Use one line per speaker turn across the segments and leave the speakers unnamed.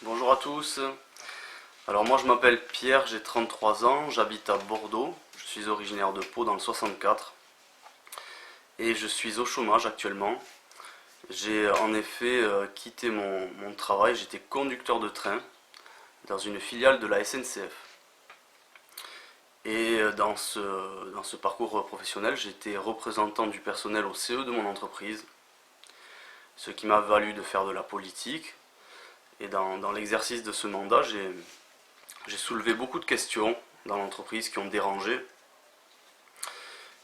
Bonjour à tous. Alors moi je m'appelle Pierre, j'ai 33 ans, j'habite à Bordeaux, je suis originaire de Pau dans le 64 et je suis au chômage actuellement. J'ai en effet quitté mon travail, j'étais conducteur de train dans une filiale de la SNCF. Et dans ce parcours professionnel, j'étais représentant du personnel au CE de mon entreprise, ce qui m'a valu de faire de la politique. Et dans l'exercice de ce mandat, j'ai soulevé beaucoup de questions dans l'entreprise qui ont dérangé,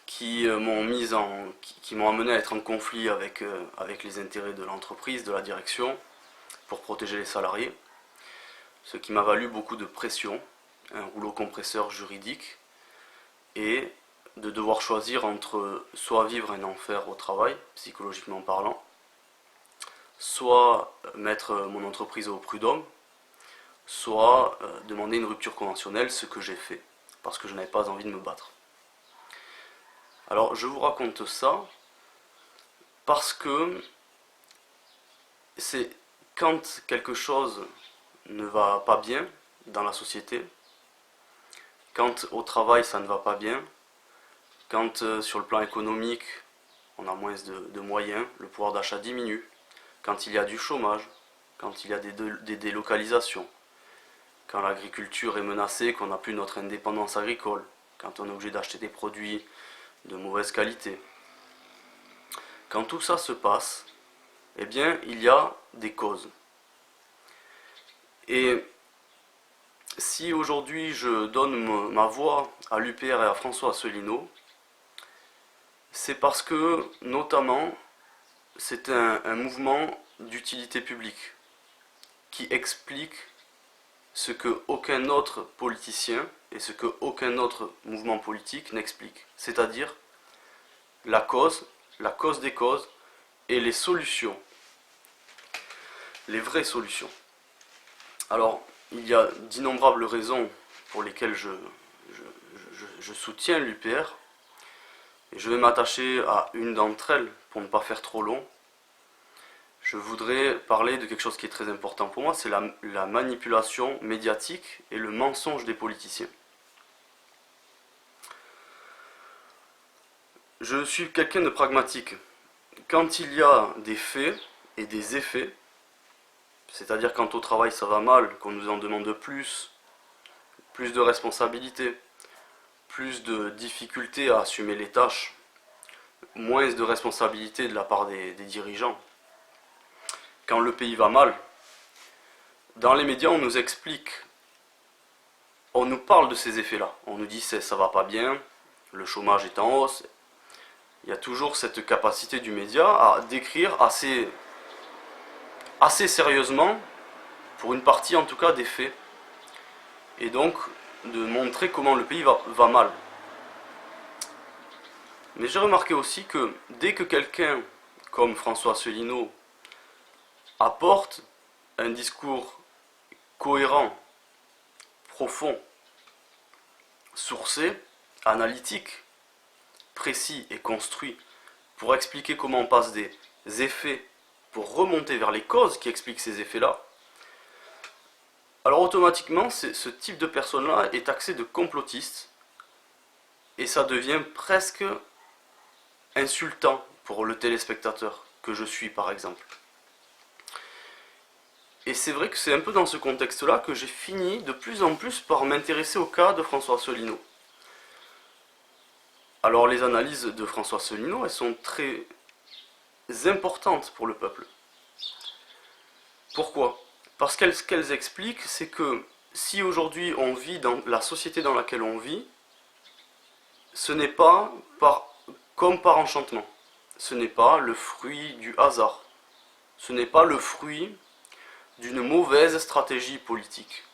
qui m'ont amené à être en conflit avec les intérêts de l'entreprise, de la direction, pour protéger les salariés, ce qui m'a valu beaucoup de pression, un rouleau compresseur juridique, et de devoir choisir entre soit vivre un enfer au travail, psychologiquement parlant, soit mettre mon entreprise au prud'homme, soit demander une rupture conventionnelle, ce que j'ai fait, parce que je n'avais pas envie de me battre. Alors je vous raconte ça parce que c'est quand quelque chose ne va pas bien dans la société, quand au travail ça ne va pas bien, quand sur le plan économique on a moins de moyens, le pouvoir d'achat diminue, quand il y a du chômage, quand il y a des délocalisations, quand l'agriculture est menacée, qu'on n'a plus notre indépendance agricole, quand on est obligé d'acheter des produits de mauvaise qualité. Quand tout ça se passe, eh bien, il y a des causes. Et si aujourd'hui je donne ma voix à l'UPR et à François Asselineau, c'est parce que, notamment, c'est un mouvement d'utilité publique qui explique ce que aucun autre politicien et ce que aucun autre mouvement politique n'explique. C'est-à-dire la cause des causes et les solutions, les vraies solutions. Alors, il y a d'innombrables raisons pour lesquelles je soutiens l'UPR, et je vais m'attacher à une d'entre elles pour ne pas faire trop long. Je voudrais parler de quelque chose qui est très important pour moi, c'est la manipulation médiatique et le mensonge des politiciens. Je suis quelqu'un de pragmatique. Quand il y a des faits et des effets, c'est-à-dire quand au travail ça va mal, qu'on nous en demande plus de responsabilités, plus de difficultés à assumer les tâches, moins de responsabilités de la part des dirigeants. Quand le pays va mal, dans les médias on nous explique, on nous parle de ces effets-là. On nous dit ça va pas bien, le chômage est en hausse. Il y a toujours cette capacité du média à décrire assez sérieusement, pour une partie en tout cas, des faits. Et donc de montrer comment le pays va mal. Mais j'ai remarqué aussi que dès que quelqu'un comme François Asselineau apporte un discours cohérent, profond, sourcé, analytique, précis et construit pour expliquer comment on passe des effets pour remonter vers les causes qui expliquent ces effets-là, alors automatiquement ce type de personne-là est taxé de complotiste et ça devient presque insultant pour le téléspectateur que je suis par exemple. Et c'est vrai que c'est un peu dans ce contexte-là que j'ai fini de plus en plus par m'intéresser au cas de François Asselineau. Alors les analyses de François Asselineau, elles sont très importantes pour le peuple. Pourquoi ? Parce que ce qu'elles expliquent, c'est que si aujourd'hui on vit dans la société dans laquelle on vit, ce n'est pas comme par enchantement. Ce n'est pas le fruit du hasard. Ce n'est pas le fruit d'une mauvaise stratégie politique.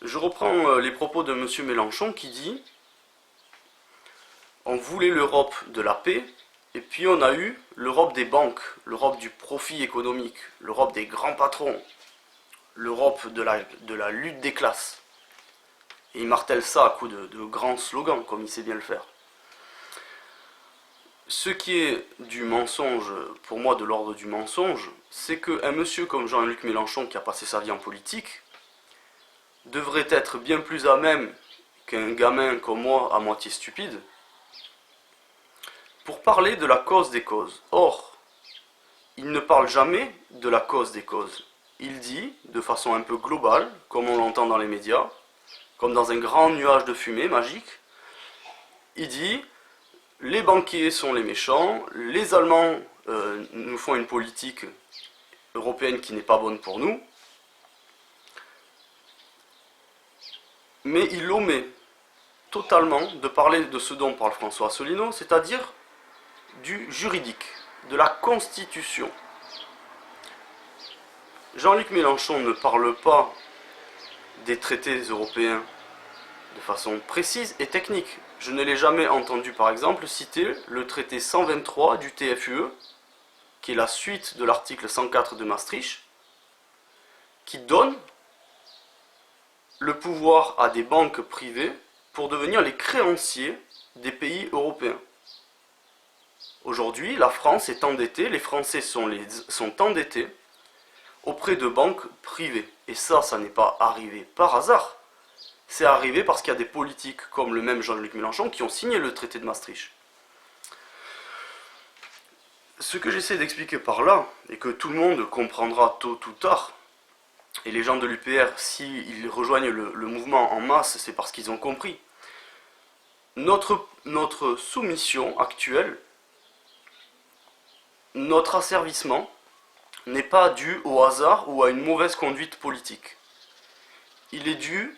Je reprends les propos de M. Mélenchon qui dit « On voulait l'Europe de la paix, et puis on a eu l'Europe des banques, l'Europe du profit économique, l'Europe des grands patrons, l'Europe de la lutte des classes. » Et il martèle ça à coups de grands slogans, comme il sait bien le faire. Ce qui est du mensonge, pour moi de l'ordre du mensonge, c'est qu'un monsieur comme Jean-Luc Mélenchon, qui a passé sa vie en politique, devrait être bien plus à même qu'un gamin comme moi, à moitié stupide, pour parler de la cause des causes. Or, il ne parle jamais de la cause des causes. Il dit, de façon un peu globale, comme on l'entend dans les médias, comme dans un grand nuage de fumée magique, il dit les banquiers sont les méchants, les Allemands nous font une politique européenne qui n'est pas bonne pour nous, mais il omet totalement de parler de ce dont parle François Asselineau, c'est-à-dire du juridique, de la Constitution. Jean-Luc Mélenchon ne parle pas des traités européens de façon précise et technique. Je ne l'ai jamais entendu, par exemple, citer le traité 123 du TFUE, qui est la suite de l'article 104 de Maastricht, qui donne le pouvoir à des banques privées pour devenir les créanciers des pays européens. Aujourd'hui, la France est endettée, les Français sont endettés auprès de banques privées. Et ça n'est pas arrivé par hasard. C'est arrivé parce qu'il y a des politiques comme le même Jean-Luc Mélenchon qui ont signé le traité de Maastricht. Ce que j'essaie d'expliquer par là, et que tout le monde comprendra tôt ou tard, et les gens de l'UPR, s'ils rejoignent le mouvement en masse, c'est parce qu'ils ont compris. Notre soumission actuelle, notre asservissement, n'est pas dû au hasard ou à une mauvaise conduite politique. Il est dû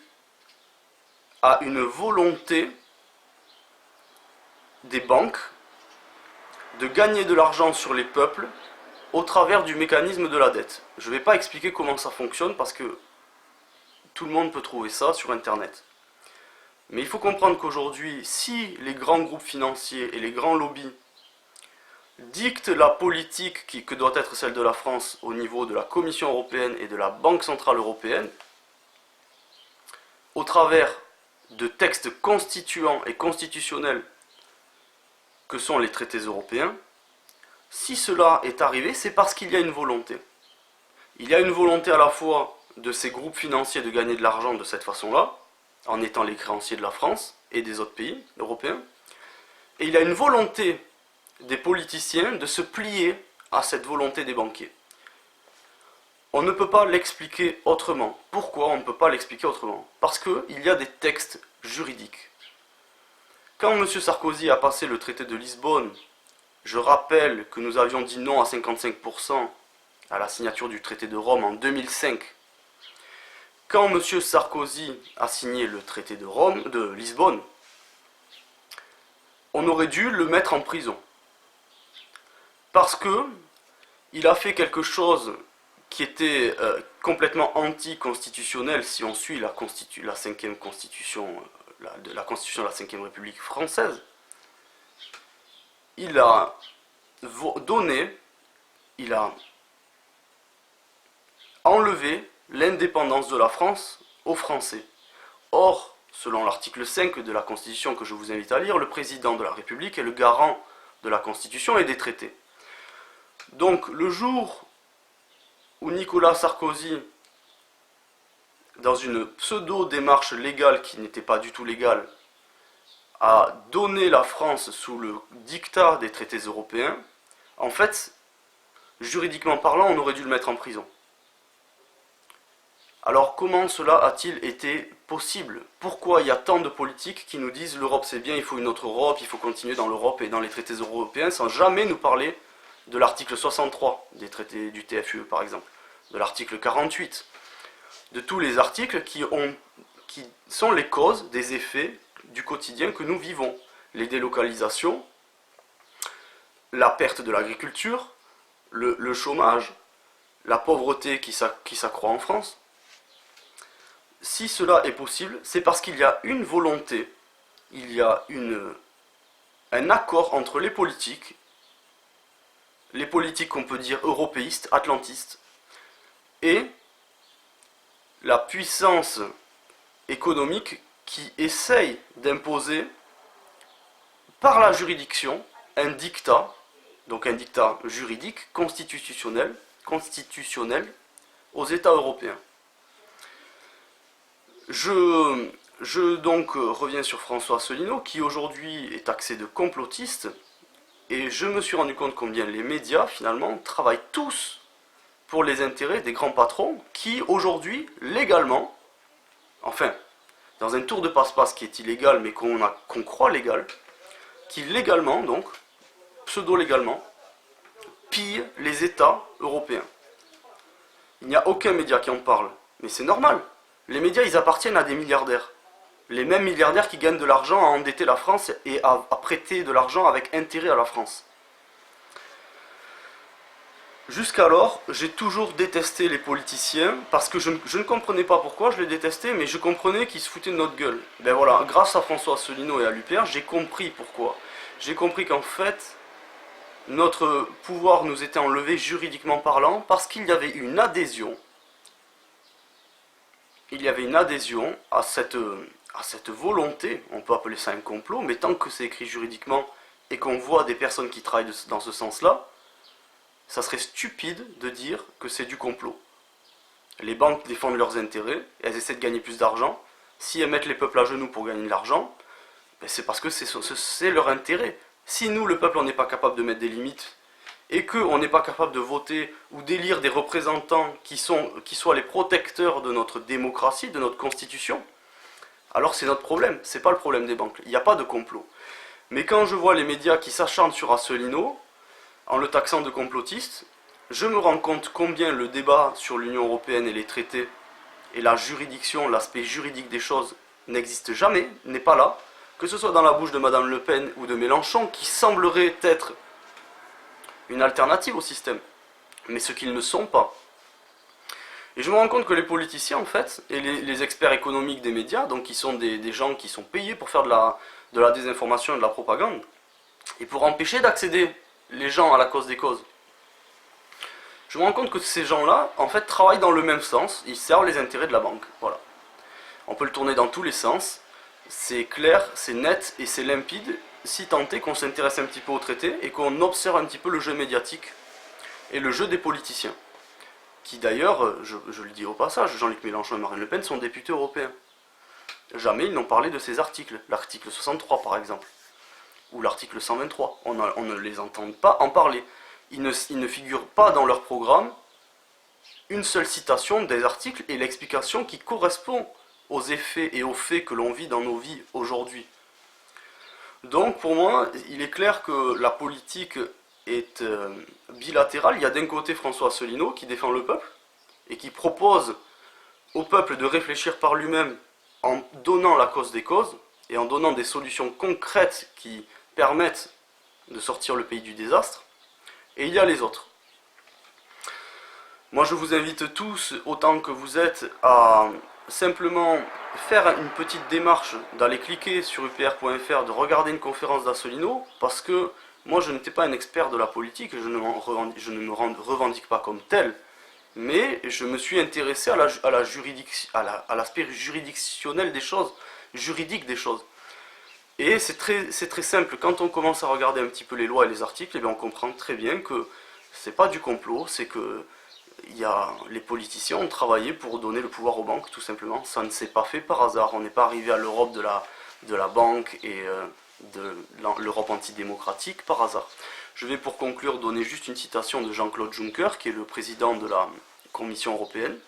à une volonté des banques de gagner de l'argent sur les peuples au travers du mécanisme de la dette. Je ne vais pas expliquer comment ça fonctionne parce que tout le monde peut trouver ça sur Internet. Mais il faut comprendre qu'aujourd'hui, si les grands groupes financiers et les grands lobbies dictent la politique que doit être celle de la France au niveau de la Commission européenne et de la Banque centrale européenne, au travers de textes constituants et constitutionnels que sont les traités européens, si cela est arrivé, c'est parce qu'il y a une volonté. Il y a une volonté à la fois de ces groupes financiers de gagner de l'argent de cette façon-là, en étant les créanciers de la France et des autres pays européens, et il y a une volonté des politiciens de se plier à cette volonté des banquiers. On ne peut pas l'expliquer autrement. Pourquoi on ne peut pas l'expliquer autrement? Parce qu'il y a des textes juridiques. Quand M. Sarkozy a passé le traité de Lisbonne, je rappelle que nous avions dit non à 55% à la signature du traité de Rome en 2005. Quand M. Sarkozy a signé le traité de Lisbonne, on aurait dû le mettre en prison. Parce que il a fait quelque chose qui était complètement anticonstitutionnel si on suit la cinquième constitution, la constitution de la 5e République française. Il a enlevé l'indépendance de la France aux Français. Or, selon l'article 5 de la Constitution que je vous invite à lire, le président de la République est le garant de la Constitution et des traités. Donc, le jour où Nicolas Sarkozy, dans une pseudo-démarche légale qui n'était pas du tout légale, a donné la France sous le diktat des traités européens, en fait, juridiquement parlant, on aurait dû le mettre en prison. Alors comment cela a-t-il été possible? Pourquoi il y a tant de politiques qui nous disent l'Europe c'est bien, il faut une autre Europe, il faut continuer dans l'Europe et dans les traités européens sans jamais nous parler de l'article 63 des traités du TFUE par exemple, de l'article 48, de tous les articles qui sont les causes des effets du quotidien que nous vivons. Les délocalisations, la perte de l'agriculture, le chômage, la pauvreté qui s'accroît en France. Si cela est possible, c'est parce qu'il y a une volonté, il y a un accord entre les politiques qu'on peut dire européistes, atlantistes, et la puissance économique qui essaye d'imposer par la juridiction un dictat, donc un dictat juridique, constitutionnel aux États européens. Je donc reviens sur François Asselineau, qui aujourd'hui est taxé de complotiste, et je me suis rendu compte combien les médias, finalement, travaillent tous pour les intérêts des grands patrons, qui aujourd'hui, légalement, enfin, dans un tour de passe-passe qui est illégal, mais qu'on croit légal, qui légalement, donc, pseudo-légalement, pille les États européens. Il n'y a aucun média qui en parle, mais c'est normal. Les médias, ils appartiennent à des milliardaires. Les mêmes milliardaires qui gagnent de l'argent à endetter la France et à prêter de l'argent avec intérêt à la France. Jusqu'alors, j'ai toujours détesté les politiciens, parce que je ne comprenais pas pourquoi je les détestais, mais je comprenais qu'ils se foutaient de notre gueule. Ben voilà, grâce à François Asselineau et à l'UPR, j'ai compris pourquoi. J'ai compris qu'en fait, notre pouvoir nous était enlevé juridiquement parlant, parce qu'il y avait une adhésion. Il y avait une adhésion à cette volonté, on peut appeler ça un complot, mais tant que c'est écrit juridiquement et qu'on voit des personnes qui travaillent dans ce sens-là, ça serait stupide de dire que c'est du complot. Les banques défendent leurs intérêts, et elles essaient de gagner plus d'argent. Si elles mettent les peuples à genoux pour gagner de l'argent, ben c'est parce que c'est leur intérêt. Si nous, le peuple, on n'est pas capable de mettre des limites, et qu'on n'est pas capable de voter ou d'élire des représentants qui soient les protecteurs de notre démocratie, de notre constitution, alors c'est notre problème, c'est pas le problème des banques. Il n'y a pas de complot. Mais quand je vois les médias qui s'acharnent sur Asselineau, en le taxant de complotiste, je me rends compte combien le débat sur l'Union européenne et les traités et la juridiction, l'aspect juridique des choses n'existe jamais, n'est pas là, que ce soit dans la bouche de Madame Le Pen ou de Mélenchon, qui semblerait être une alternative au système, mais ce qu'ils ne sont pas. Et je me rends compte que les politiciens, en fait, et les experts économiques des médias, donc qui sont des gens qui sont payés pour faire de la désinformation et de la propagande, et pour empêcher d'accéder les gens à la cause des causes. Je me rends compte que ces gens-là, en fait, travaillent dans le même sens, ils servent les intérêts de la banque. Voilà. On peut le tourner dans tous les sens, c'est clair, c'est net et c'est limpide, si tant est qu'on s'intéresse un petit peu au traité et qu'on observe un petit peu le jeu médiatique et le jeu des politiciens. Qui d'ailleurs, je le dis au passage, Jean-Luc Mélenchon et Marine Le Pen sont députés européens. Jamais ils n'ont parlé de ces articles, l'article 63 par exemple, ou l'article 123, on ne les entend pas en parler. Ils ne figurent pas dans leur programme une seule citation des articles et l'explication qui correspond aux effets et aux faits que l'on vit dans nos vies aujourd'hui. Donc pour moi, il est clair que la politique est bilatérale. Il y a d'un côté François Asselineau qui défend le peuple et qui propose au peuple de réfléchir par lui-même en donnant la cause des causes et en donnant des solutions concrètes qui permettent de sortir le pays du désastre. Et il y a les autres. Moi je vous invite tous, autant que vous êtes, à simplement faire une petite démarche, d'aller cliquer sur upr.fr, de regarder une conférence d'Asselineau, parce que moi je n'étais pas un expert de la politique, je ne me revendique pas comme tel, mais je me suis intéressé à l'aspect juridictionnel des choses, juridique des choses. Et c'est très simple, quand on commence à regarder un petit peu les lois et les articles, eh bien on comprend très bien que c'est pas du complot, c'est que les politiciens ont travaillé pour donner le pouvoir aux banques, tout simplement. Ça ne s'est pas fait par hasard, on n'est pas arrivé à l'Europe de la banque et de l'Europe antidémocratique par hasard. Je vais pour conclure donner juste une citation de Jean-Claude Juncker, qui est le président de la Commission européenne.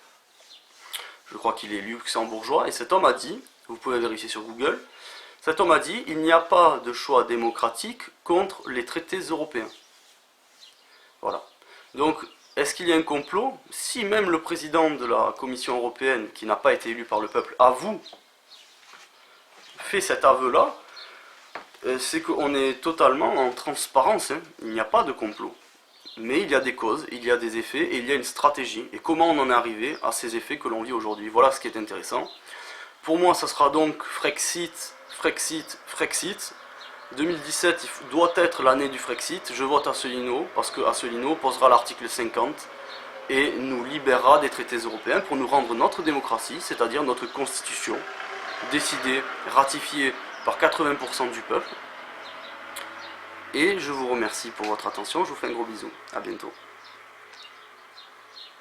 Je crois qu'il est luxembourgeois, et cet homme a dit, vous pouvez vérifier sur Google, cet homme a dit « Il n'y a pas de choix démocratique contre les traités européens ». Voilà. Donc, est-ce qu'il y a un complot? Si même le président de la Commission européenne, qui n'a pas été élu par le peuple, avoue, fait cet aveu-là, c'est qu'on est totalement en transparence, hein. Il n'y a pas de complot. Mais il y a des causes, il y a des effets, et il y a une stratégie. Et comment on en est arrivé à ces effets que l'on vit aujourd'hui? Voilà ce qui est intéressant. Pour moi, ça sera donc Frexit. 2017 doit être l'année du Frexit. Je vote Asselineau, parce que Asselineau posera l'article 50 et nous libérera des traités européens pour nous rendre notre démocratie, c'est-à-dire notre constitution, décidée, ratifiée par 80% du peuple, Et je vous remercie pour votre attention, je vous fais un gros bisou, à bientôt.